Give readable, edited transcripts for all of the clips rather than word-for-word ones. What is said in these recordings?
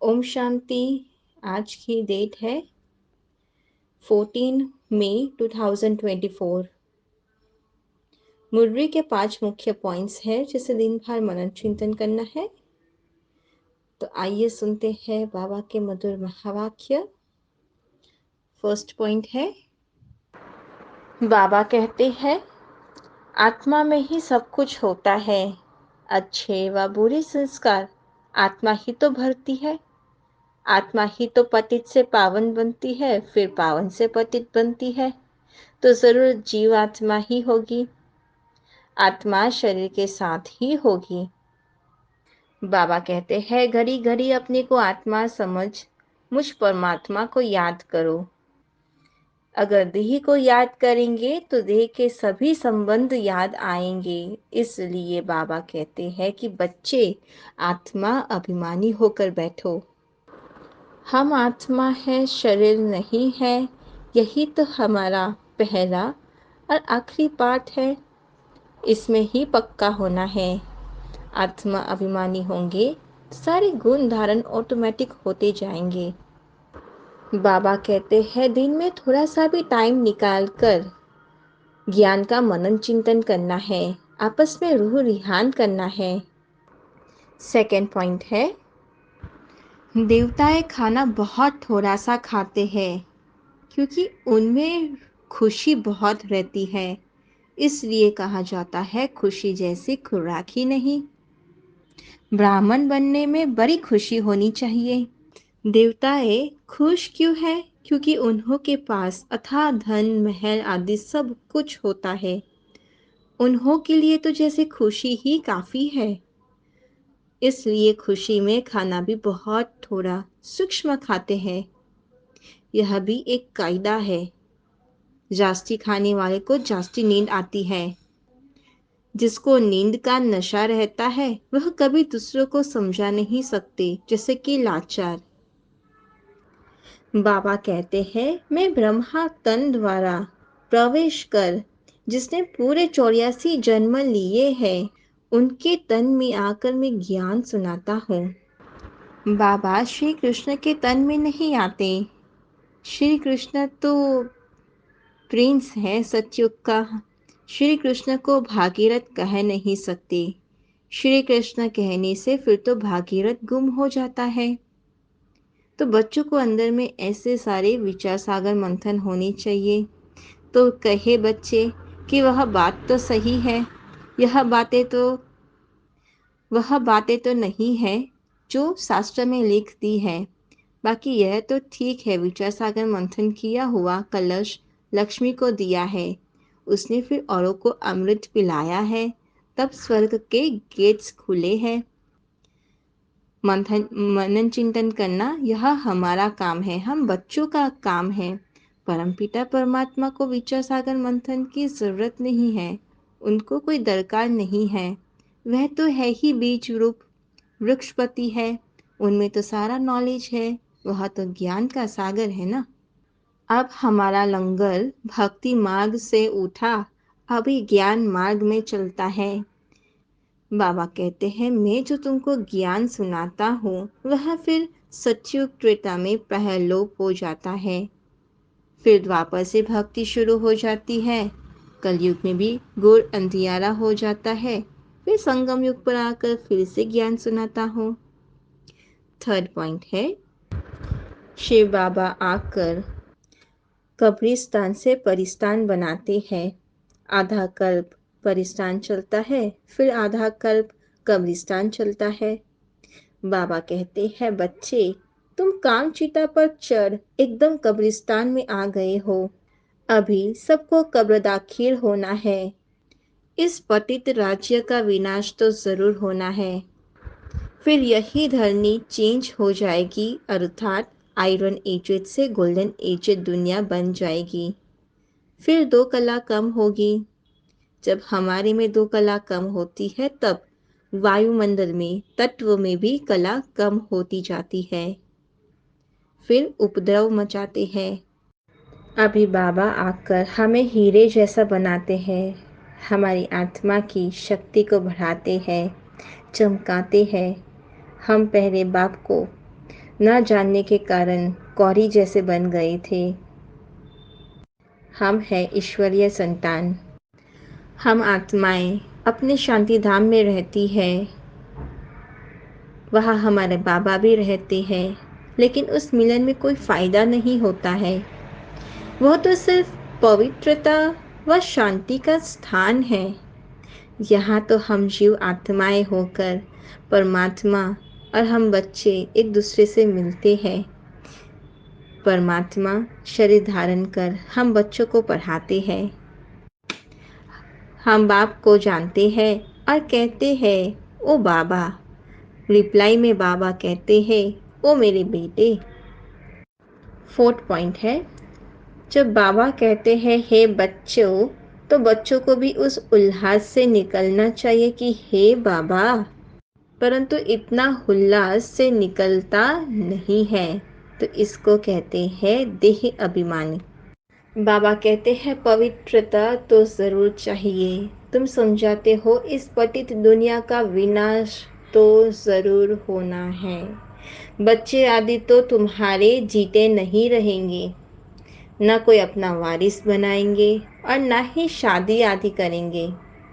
ओम शांति। आज की डेट है 14 मई 2024। मुरली के 5 मुख्य पॉइंट्स हैं जिसे दिन भर मनन चिंतन करना है। तो आइए सुनते हैं बाबा के मधुर महावाक्य। फर्स्ट पॉइंट है, बाबा कहते हैं आत्मा में ही सब कुछ होता है। अच्छे व बुरे संस्कार आत्मा ही तो भरती है। आत्मा ही तो पतित से पावन बनती है, फिर पावन से पतित बनती है, तो जरूर जीव आत्मा ही होगी। आत्मा शरीर के साथ ही होगी। बाबा कहते हैं घड़ी घड़ी अपने को आत्मा समझ मुझ परमात्मा को याद करो। अगर देह को याद करेंगे तो देह के सभी संबंध याद आएंगे। इसलिए बाबा कहते हैं कि बच्चे आत्मा अभिमानी होकर बैठो। हम आत्मा है, शरीर नहीं है। यही तो हमारा पहला और आखिरी पाठ है। इसमें ही पक्का होना है। आत्मा अभिमानी होंगे तो सारे गुण धारण ऑटोमेटिक होते जाएंगे। बाबा कहते हैं दिन में थोड़ा सा भी टाइम निकाल कर ज्ञान का मनन चिंतन करना है, आपस में रूह रिहान करना है। सेकंड पॉइंट है, देवताएं खाना बहुत थोड़ा सा खाते हैं क्योंकि उनमें खुशी बहुत रहती है। इसलिए कहा जाता है खुशी जैसी खुराक ही नहीं। ब्राह्मण बनने में बड़ी खुशी होनी चाहिए। देवताएं खुश क्यों है? क्योंकि उन्हों के पास अथाह धन महल आदि सब कुछ होता है। उन्हों के लिए तो जैसे खुशी ही काफी है। इसलिए खुशी में खाना भी बहुत थोड़ा सूक्ष्म खाते हैं। यह भी एक कायदा है। जास्ती खाने वाले को जास्ती नींद आती है। जिसको नींद का नशा रहता है वह कभी दूसरों को समझा नहीं सकते, जैसे कि लाचार। बाबा कहते हैं मैं ब्रह्मा तन द्वारा प्रवेश कर जिसने पूरे 84 जन्म लिए हैं उनके तन में आकर मैं ज्ञान सुनाता हूँ। बाबा श्री कृष्ण के तन में नहीं आते। श्री कृष्ण तो प्रिंस है सतयुग का। श्री कृष्ण को भागीरथ कह नहीं सकते। श्री कृष्ण कहने से फिर तो भागीरथ गुम हो जाता है। तो बच्चों को अंदर में ऐसे सारे विचार सागर मंथन होने चाहिए। तो कहे बच्चे कि वह बात तो सही है, वह बातें तो नहीं है जो शास्त्र में लिख दी है। बाकी यह तो ठीक है, विचार सागर मंथन किया हुआ कलश लक्ष्मी को दिया है, उसने फिर औरों को अमृत पिलाया है, तब स्वर्ग के गेट्स खुले हैं। मंथन मनन चिंतन करना यह हमारा काम है, हम बच्चों का काम है। परमपिता परमात्मा को विचार सागर मंथन की जरूरत नहीं है, उनको कोई दरकार नहीं है। वह तो है ही बीज रूप वृक्षपति है, उनमें तो सारा नॉलेज है, वह तो ज्ञान का सागर है ना। अब हमारा लंगर भक्ति मार्ग से उठा, अभी ज्ञान मार्ग में चलता है। बाबा कहते हैं मैं जो तुमको ज्ञान सुनाता हूँ वह फिर सतयुग त्रेता में पहलोप हो जाता है, फिर द्वापर से भक्ति शुरू हो जाती है, कलयुग में भी घोर अंधियारा हो जाता है, फिर संगम युग पर आकर फिर से ज्ञान सुनाता हूँ। थर्ड पॉइंट है, शिव बाबा आकर कब्रिस्तान से परिस्तान बनाते हैं। आधा कल्प परिस्तान चलता है, फिर आधा कल्प कब्रिस्तान चलता है। बाबा कहते हैं बच्चे तुम काम चिता पर चढ़ एकदम कब्रिस्तान में आ गए हो। अभी सबको कब्र दाखिल होना है। इस पतित राज्य का विनाश तो जरूर होना है, फिर यही धरनी चेंज हो जाएगी, अर्थात आयरन एजेड से गोल्डन एजेड दुनिया बन जाएगी। फिर 2 कला कम होगी। जब हमारे में 2 कला कम होती है तब वायुमंडल में तत्व में भी कला कम होती जाती है, फिर उपद्रव मचाते हैं। अभी बाबा आकर हमें हीरे जैसा बनाते हैं, हमारी आत्मा की शक्ति को बढ़ाते हैं, चमकाते हैं। हम पहले बाप को न जानने के कारण कौड़ी जैसे बन गए थे। हम हैं ईश्वरीय संतान। हम आत्माएं अपने शांति धाम में रहती है। वहाँ हमारे बाबा भी रहते हैं, लेकिन उस मिलन में कोई फ़ायदा नहीं होता है। वह तो सिर्फ पवित्रता व शांति का स्थान है। यहाँ तो हम जीव आत्माएं होकर परमात्मा और हम बच्चे एक दूसरे से मिलते हैं। परमात्मा शरीर धारण कर हम बच्चों को पढ़ाते हैं। हम बाप को जानते हैं और कहते हैं ओ बाबा। रिप्लाई में बाबा कहते हैं ओ मेरे बेटे। फोर्थ पॉइंट है, जब बाबा कहते हैं हे बच्चों, तो बच्चों को भी उस उल्लास से निकलना चाहिए कि हे बाबा, परंतु इतना उल्लास से निकलता नहीं है, तो इसको कहते हैं देह अभिमानी। बाबा कहते हैं पवित्रता तो ज़रूर चाहिए। तुम समझाते हो इस पतित दुनिया का विनाश तो ज़रूर होना है। बच्चे आदि तो तुम्हारे जीते नहीं रहेंगे, ना कोई अपना वारिस बनाएंगे और ना ही शादी आदि करेंगे।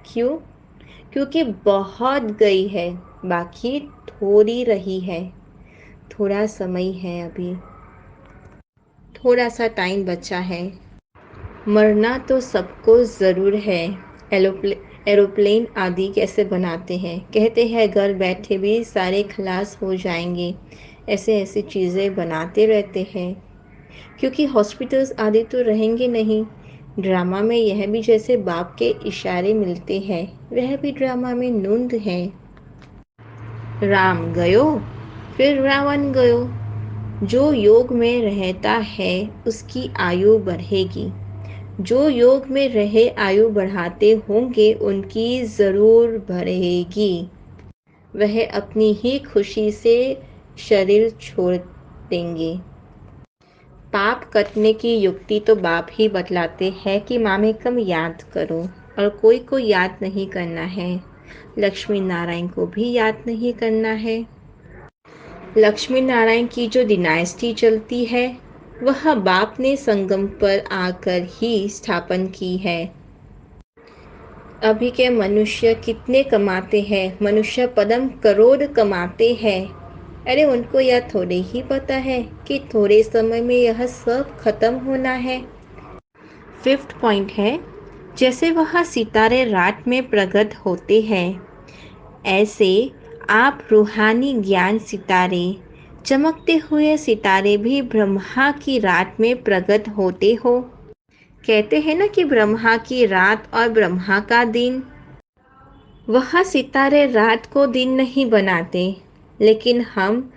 क्यों? क्योंकि बहुत गई है, बाकी थोड़ी रही है। थोड़ा समय है, अभी थोड़ा सा टाइम बचा है। मरना तो सबको ज़रूर है। एरोप्लेन आदि कैसे बनाते हैं? कहते हैं घर बैठे भी सारे खलास हो जाएंगे। ऐसे ऐसी चीज़ें बनाते रहते हैं, क्योंकि हॉस्पिटल्स आदि तो रहेंगे नहीं। ड्रामा में यह भी जैसे बाप के इशारे मिलते हैं, वह भी ड्रामा में नूंद है। राम गयो फिर रावण गयो। जो योग में रहता है उसकी आयु बढ़ेगी। जो योग में रहे आयु बढ़ाते होंगे उनकी ज़रूर बढ़ेगी। वह अपनी ही खुशी से शरीर छोड़ देंगे। पाप कटने की युक्ति तो बाप ही बतलाते हैं कि मामे कम याद करो, और कोई को याद नहीं करना है। लक्ष्मी नारायण को भी याद नहीं करना है। लक्ष्मी नारायण की जो डिनाइस्टी चलती है वह बाप ने संगम पर आकर ही स्थापन की है। अभी के मनुष्य कितने कमाते हैं? मनुष्य पदम करोड़ कमाते हैं। अरे उनको यह थोड़े ही पता है कि थोड़े समय में यह सब खत्म होना है। फिफ्थ पॉइंट है, जैसे वह सितारे रात में प्रकट होते हैं, ऐसे आप रूहानी ज्ञान सितारे, चमकते हुए सितारे भी ब्रह्मा की रात में प्रकट होते हो। कहते हैं ना कि ब्रह्मा की रात और ब्रह्मा का दिन। वह सितारे रात को दिन नहीं बनाते, लेकिन हम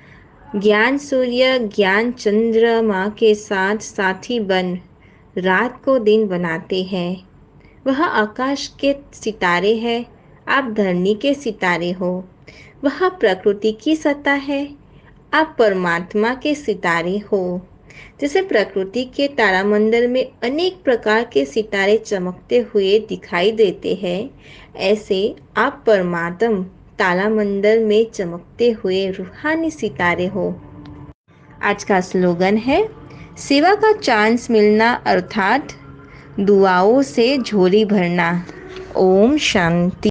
ज्ञान सूर्य ज्ञान चंद्रमा के साथ साथी बन रात को दिन बनाते हैं। वह आकाश के सितारे हैं, आप धरनी के सितारे हो। वह प्रकृति की सत्ता है, आप परमात्मा के सितारे हो। जैसे प्रकृति के तारामंडल में अनेक प्रकार के सितारे चमकते हुए दिखाई देते हैं, ऐसे आप परमात्म तारामंडल में चमकते हुए रूहानी सितारे हो। आज का स्लोगन है, सेवा का चांस मिलना अर्थात दुआओं से झोली भरना। ओम शांति।